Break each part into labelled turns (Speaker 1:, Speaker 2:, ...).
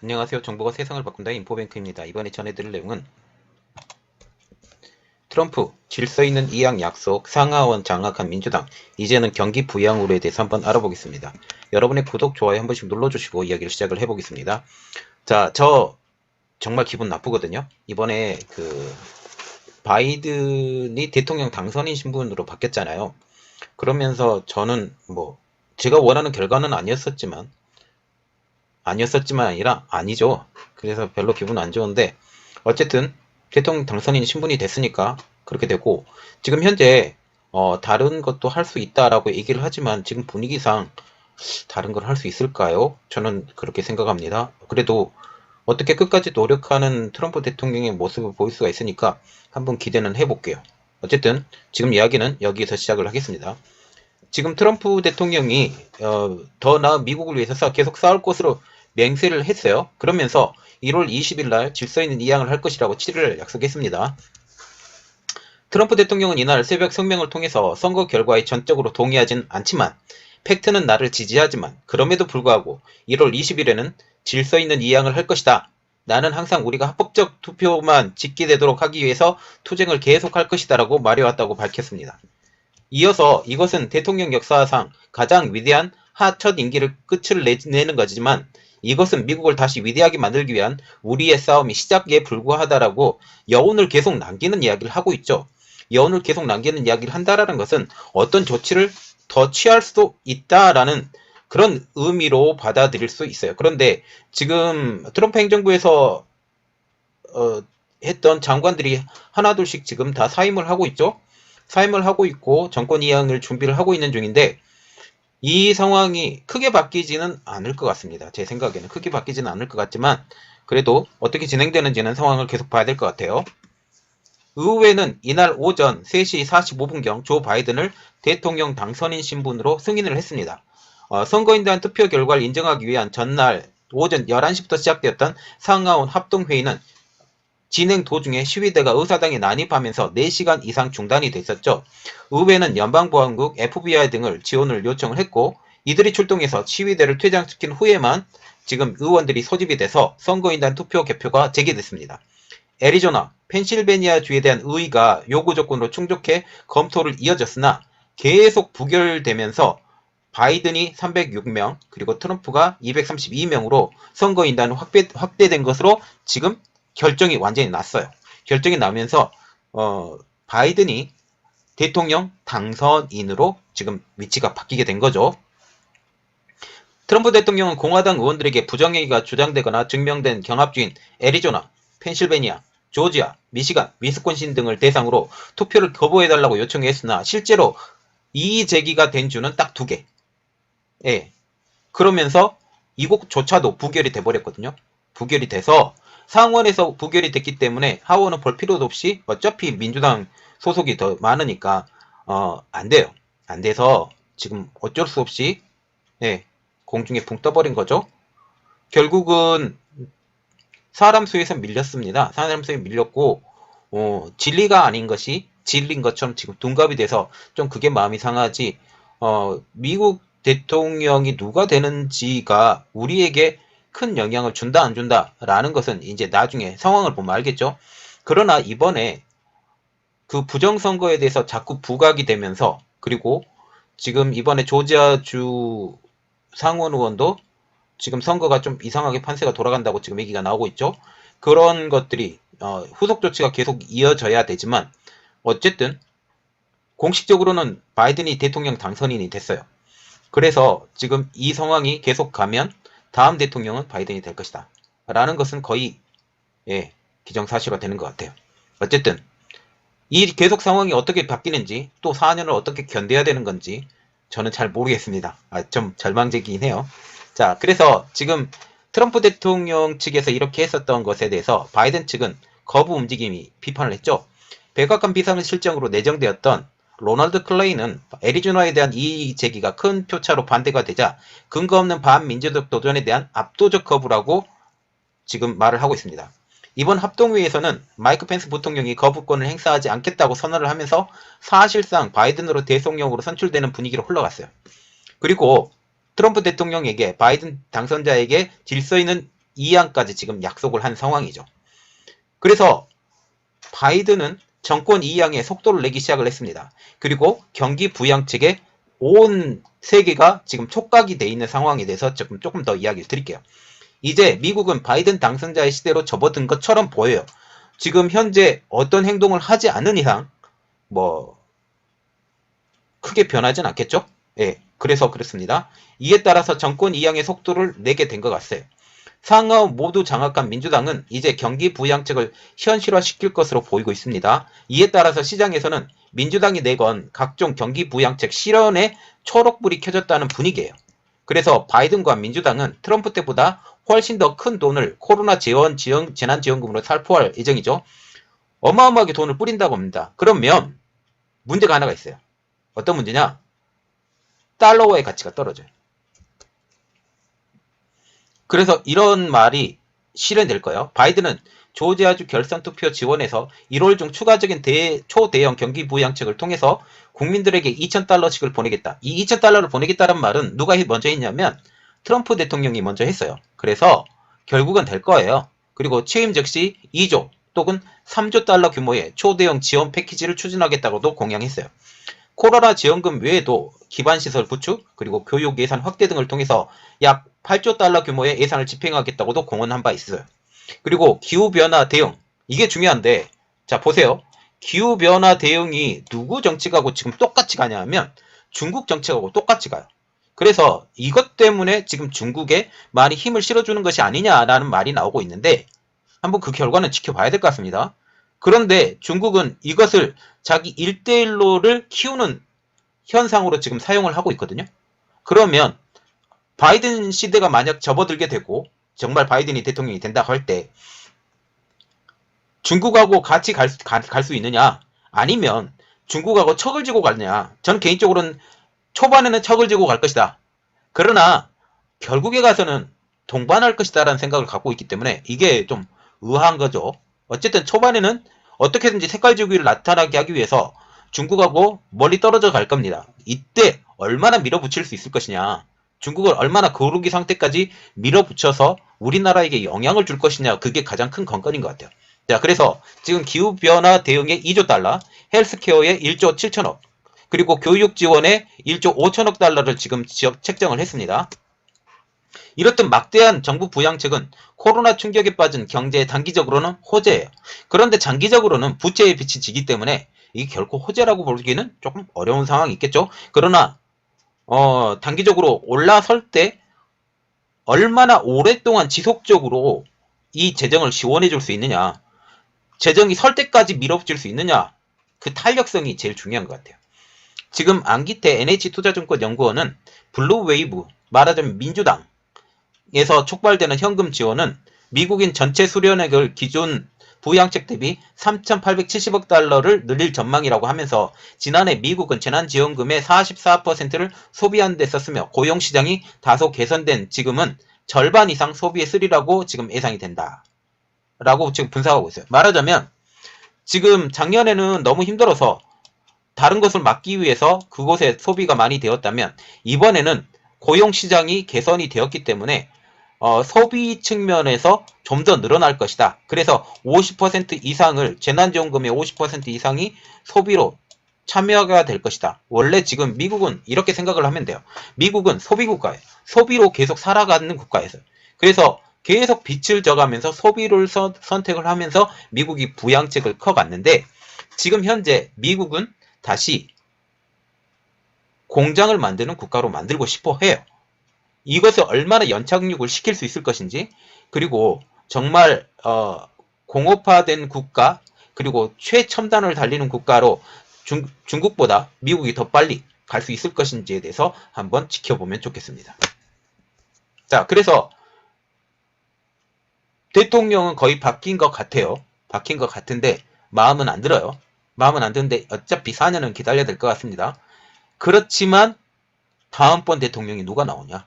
Speaker 1: 안녕하세요. 정보가 세상을 바꾼다 인포뱅크입니다. 이번에 전해드릴 내용은 트럼프 질서 있는 이양 약속 상하원 장악한 민주당 이제는 경기 부양으로에 대해서 한번 알아보겠습니다. 여러분의 구독, 좋아요 한 번씩 눌러주시고 이야기를 시작을 해보겠습니다. 자, 저 정말 기분 나쁘거든요. 이번에 바이든이 대통령 당선인 신분으로 바뀌었잖아요. 그러면서 저는 제가 원하는 결과는 아니었었지만 아니라 아니죠. 그래서 별로 기분 안 좋은데 어쨌든 대통령 당선인 신분이 됐으니까 그렇게 되고, 지금 현재 다른 것도 할 수 있다라고 얘기를 하지만 지금 분위기상 다른 걸 할 수 있을까요? 저는 그렇게 생각합니다. 그래도 어떻게 끝까지 노력하는 트럼프 대통령의 모습을 보일 수가 있으니까 한번 기대는 해볼게요. 어쨌든 지금 이야기는 여기에서 시작을 하겠습니다. 지금 트럼프 대통령이 더 나은 미국을 위해서 계속 싸울 것으로 맹세를 했어요. 그러면서 1월 20일 날 질서 있는 이양을 할 것이라고 7일을 약속했습니다. 트럼프 대통령은 이날 새벽 성명을 통해서 선거 결과에 전적으로 동의하진 않지만 팩트는 나를 지지하지만 그럼에도 불구하고 1월 20일에는 질서 있는 이양을 할 것이다. 나는 항상 우리가 합법적 투표만実기되도록 하기 위해서 투쟁을 계속할 것이다 라고 말해왔다고 밝혔습니다. 이어서 이것은 대통령 역사상 가장 위대한 첫 임기를 끝을 내는 거지만 이것은 미국을 다시 위대하게 만들기 위한 우리의 싸움이 시작에 불과하다라고 여운을 계속 남기는 이야기를 하고 있죠. 여운을 계속 남기는 이야기를 한다라는 것은 어떤 조치를 더 취할 수도 있다라는 그런 의미로 받아들일 수 있어요. 그런데 지금 트럼프 행정부에서 했던 장관들이 하나둘씩 지금 다 사임을 하고 있죠. 사임을 하고 있고 정권 이양을 준비를 하고 있는 중인데 이 상황이 크게 바뀌지는 않을 것 같습니다. 제 생각에는 크게 바뀌지는 않을 것 같지만 그래도 어떻게 진행되는지는 상황을 계속 봐야 될 것 같아요. 의회는 이날 오전 3시 45분경 조 바이든을 대통령 당선인 신분으로 승인을 했습니다. 선거인에 대한 투표 결과를 인정하기 위한 전날 오전 11시부터 시작되었던 상하원 합동회의는 진행 도중에 시위대가 의사당에 난입하면서 4시간 이상 중단이 됐었죠. 의회는 연방보안국, FBI 등을 지원을 요청을 했고 이들이 출동해서 시위대를 퇴장시킨 후에만 지금 의원들이 소집이 돼서 선거인단 투표 개표가 재개됐습니다. 애리조나, 펜실베니아 주에 대한 의의가 요구 조건으로 충족해 검토를 이어졌으나 계속 부결되면서 바이든이 306명 그리고 트럼프가 232명으로 선거인단은 확대된 것으로 지금 결정이 완전히 났어요. 결정이 나면서 바이든이 대통령 당선인으로 지금 위치가 바뀌게 된 거죠. 트럼프 대통령은 공화당 의원들에게 부정행위가 주장되거나 증명된 경합주인 애리조나, 펜실베니아, 조지아, 미시간, 위스콘신 등을 대상으로 투표를 거부해달라고 요청했으나 실제로 이의 제기가 된 주는 딱 2개. 예. 그러면서 이곳조차도 부결이 돼버렸거든요. 부결이 돼서 상원에서 부결이 됐기 때문에 하원은 볼 필요도 없이 어차피 민주당 소속이 더 많으니까 안 돼요. 안 돼서 지금 어쩔 수 없이 공중에 붕 떠버린 거죠. 결국은 사람 수에서 밀렸습니다. 사람 수에 밀렸고 진리가 아닌 것이 진리인 것처럼 지금 둔갑이 돼서 좀 그게 마음이 상하지. 미국 대통령이 누가 되는지가 우리에게 큰 영향을 준다 안 준다 라는 것은 이제 나중에 상황을 보면 알겠죠. 그러나 이번에 그 부정선거에 대해서 자꾸 부각이 되면서 그리고 지금 이번에 조지아주 상원 의원도 지금 선거가 좀 이상하게 판세가 돌아간다고 지금 얘기가 나오고 있죠. 그런 것들이 후속 조치가 계속 이어져야 되지만 어쨌든 공식적으로는 바이든이 대통령 당선인이 됐어요. 그래서 지금 이 상황이 계속 가면 다음 대통령은 바이든이 될 것이다 라는 것은 거의 기정사실화 되는 것 같아요. 어쨌든 이 계속 상황이 어떻게 바뀌는지 또 4년을 어떻게 견뎌야 되는 건지 저는 잘 모르겠습니다. 좀 절망적이긴 해요. 자, 그래서 지금 트럼프 대통령 측에서 이렇게 했었던 것에 대해서 바이든 측은 거부 움직임이 비판을 했죠. 백악관 비상실장으로 내정되었던 로널드 클레이는 애리조나에 대한 이의 제기가 큰 표차로 반대가 되자 근거 없는 반민주적 도전에 대한 압도적 거부라고 지금 말을 하고 있습니다. 이번 합동회의에서는 마이크 펜스 부통령이 거부권을 행사하지 않겠다고 선언을 하면서 사실상 바이든으로 대통령으로 선출되는 분위기로 흘러갔어요. 그리고 트럼프 대통령에게 바이든 당선자에게 질서 있는 이양까지 지금 약속을 한 상황이죠. 그래서 바이든은 정권 이양에 속도를 내기 시작을 했습니다. 그리고 경기 부양책에 온 세계가 지금 촉각이 돼 있는 상황에 대해서 조금 더 이야기를 드릴게요. 이제 미국은 바이든 당선자의 시대로 접어든 것처럼 보여요. 지금 현재 어떤 행동을 하지 않는 이상 뭐 크게 변하진 않겠죠? 예, 그래서 그렇습니다. 이에 따라서 정권 이양의 속도를 내게 된 것 같아요. 상하우 모두 장악한 민주당은 이제 경기 부양책을 현실화시킬 것으로 보이고 있습니다. 이에 따라서 시장에서는 민주당이 내건 각종 경기 부양책 실현에 초록불이 켜졌다는 분위기예요. 그래서 바이든과 민주당은 트럼프 때보다 훨씬 더 큰 돈을 코로나 재난지원금으로 살포할 예정이죠. 어마어마하게 돈을 뿌린다고 합니다. 그러면 문제가 하나가 있어요. 어떤 문제냐? 달러와의 가치가 떨어져요. 그래서 이런 말이 실현될 거예요. 바이든은 조지아주 결선투표 지원에서 1월 중 추가적인 초대형 경기 부양책을 통해서 국민들에게 2,000달러씩을 보내겠다. 이 2,000달러를 보내겠다는 말은 누가 먼저 했냐면 트럼프 대통령이 먼저 했어요. 그래서 결국은 될 거예요. 그리고 취임 즉시 2조 또는 3조 달러 규모의 초대형 지원 패키지를 추진하겠다고도 공약했어요. 코로나 지원금 외에도 기반시설 구축, 그리고 교육 예산 확대 등을 통해서 약 8조 달러 규모의 예산을 집행하겠다고도 공언한 바 있어요. 그리고 기후변화 대응, 이게 중요한데, 자 보세요. 기후변화 대응이 누구 정책하고 지금 똑같이 가냐 하면 중국 정책하고 똑같이 가요. 그래서 이것 때문에 지금 중국에 많이 힘을 실어주는 것이 아니냐라는 말이 나오고 있는데, 한번 그 결과는 지켜봐야 될 것 같습니다. 그런데 중국은 이것을 자기 1대1로를 키우는 현상으로 지금 사용을 하고 있거든요. 그러면 바이든 시대가 만약 접어들게 되고 정말 바이든이 대통령이 된다고 할 때 중국하고 같이 갈 수 있느냐, 아니면 중국하고 척을 지고 가느냐. 저는 개인적으로는 초반에는 척을 지고 갈 것이다. 그러나 결국에 가서는 동반할 것이다 라는 생각을 갖고 있기 때문에 이게 좀 의아한 거죠. 어쨌든 초반에는 어떻게든지 색깔주기를 나타나게 하기 위해서 중국하고 멀리 떨어져 갈 겁니다. 이때 얼마나 밀어붙일 수 있을 것이냐, 중국을 얼마나 거루기 상태까지 밀어붙여서 우리나라에게 영향을 줄 것이냐, 그게 가장 큰 관건인 것 같아요. 자, 그래서 지금 기후변화 대응에 2조 달러, 헬스케어에 1조 7천억, 그리고 교육 지원에 1조 5천억 달러를 지금 책정을 했습니다. 이렇듯 막대한 정부 부양책은 코로나 충격에 빠진 경제에 단기적으로는 호재예요. 그런데 장기적으로는 부채에 빚이 지기 때문에 이게 결코 호재라고 보기는 조금 어려운 상황이 있겠죠. 그러나 단기적으로 올라설 때 얼마나 오랫동안 지속적으로 이 재정을 지원해 줄 수 있느냐, 재정이 설 때까지 밀어붙일 수 있느냐, 그 탄력성이 제일 중요한 것 같아요. 지금 안기태 NH투자증권연구원은 블루웨이브, 말하자면 민주당에서 촉발되는 현금 지원은 미국인 전체 수련액을 기존 부양책 대비 3,870억 달러를 늘릴 전망이라고 하면서 지난해 미국은 재난지원금의 44%를 소비하는 데 썼으며 고용시장이 다소 개선된 지금은 절반 이상 소비에 쓰리라고 지금 예상이 된다 라고 지금 분석하고 있어요. 말하자면 지금 작년에는 너무 힘들어서 다른 것을 막기 위해서 그곳에 소비가 많이 되었다면 이번에는 고용시장이 개선이 되었기 때문에 소비 측면에서 좀 더 늘어날 것이다. 그래서 50% 이상을, 재난지원금의 50% 이상이 소비로 참여가 될 것이다. 원래 지금 미국은 이렇게 생각을 하면 돼요. 미국은 소비국가예요. 소비로 계속 살아가는 국가에서. 그래서 계속 빚을 져가면서 소비를 선택을 하면서 미국이 부양책을 커갔는데, 지금 현재 미국은 다시 공장을 만드는 국가로 만들고 싶어 해요. 이것을 얼마나 연착륙을 시킬 수 있을 것인지, 그리고 정말 공업화된 국가, 그리고 최첨단을 달리는 국가로 중국보다 미국이 더 빨리 갈 수 있을 것인지에 대해서 한번 지켜보면 좋겠습니다. 자, 그래서 대통령은 거의 바뀐 것 같아요. 바뀐 것 같은데 마음은 안 들어요. 마음은 안 드는데 어차피 4년은 기다려야 될 것 같습니다. 그렇지만 다음번 대통령이 누가 나오냐?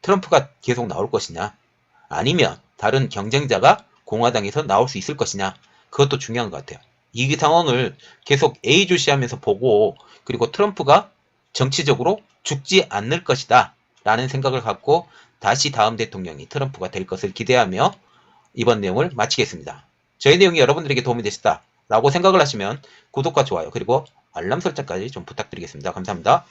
Speaker 1: 트럼프가 계속 나올 것이냐? 아니면 다른 경쟁자가 공화당에서 나올 수 있을 것이냐? 그것도 중요한 것 같아요. 이 상황을 계속 예의주시하면서 보고, 그리고 트럼프가 정치적으로 죽지 않을 것이다 라는 생각을 갖고 다시 다음 대통령이 트럼프가 될 것을 기대하며 이번 내용을 마치겠습니다. 저희 내용이 여러분들에게 도움이 되셨다 라고 생각을 하시면 구독과 좋아요 그리고 알람 설정까지 좀 부탁드리겠습니다. 감사합니다.